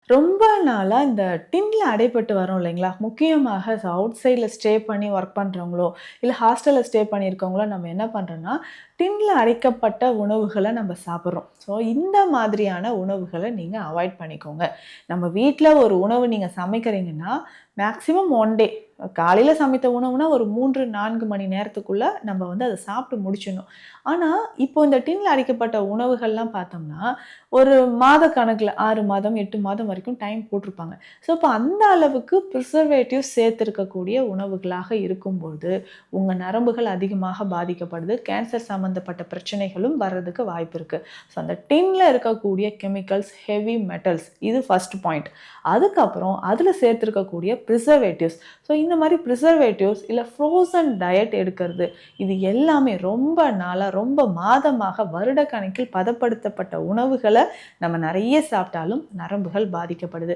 ரொம்ப நாளா இந்த டின்ல அடைப்பட்டு வரோம் இல்லைங்களா? முக்கியமாக அவுட் சைட்ல ஸ்டே பண்ணி ஒர்க் பண்றவங்களோ, இல்ல ஹாஸ்டல்ல ஸ்டே பண்ணியிருக்கவங்களோ நம்ம என்ன பண்றோம்னா, டின்ல அடைக்கப்பட்ட உணவுகள நம்ம சாப்பிடுறோம். ஸோ இந்த மாதிரியான உணவுகள நீங்க அவாய்ட் பண்ணிக்கோங்க. நம்ம வீட்ல ஒரு உணவு நீங்க சமைக்கிறீங்கன்னா, மேக்ஸிமம் 1 டே காலையில சமைத்த உணவுனா ஒரு 3, 4 மணி நேரத்துக்குள்ள நம்ம வந்து அத சாப்பிட்டு முடிச்சிடணும். ஆனா, இப்போ இந்த டின்ல அடைக்கப்பட்ட உணவுகள்லாம் பார்த்தோம்னா, ஒரு மாத கணக்குல 6 மாதம், 8 மாதம் வரைக்கும் டைம் போட்டிருப்பாங்க. ஸோ, அப்ப அந்த அளவுக்கு ப்ரிசர்வேட்டிவ்ஸ் சேர்த்திருக்கக்கூடிய உணவுகளாக இருக்கும்போது, உங்க நரம்புகள் அதிகமாக பாதிக்கப்படுது. கேன்சர் சம்மந்தப்பட்ட பிரச்சனைகளும் வர்றதுக்கு வாய்ப்பு இருக்கு. ஸோ, அந்த டின்ல இருக்கக்கூடிய கெமிக்கல்ஸ், ஹெவி மெட்டல்ஸ் இது ஃபர்ஸ்ட் பாயிண்ட். அதுக்கப்புறம் அதில சேர்த்திருக்கக்கூடிய ப்ரிசர்வேட்டிவ்ஸ். ஸோ, இந்த மாரி ப்ரிசர்வேட்டிவ்ஸ் இல்ல ஃப்ரோசன் டயட் எடுக்கிறது, இது எல்லாமே ரொம்ப நாளா, ரொம்ப மாதமாக வருடக்கணக்கில் பதப்படுத்தப்பட்ட உணவுகள நம்ம நெறைய சாப்பிட்டாலும் நரம்புகள் பாதிக்கப்படுது.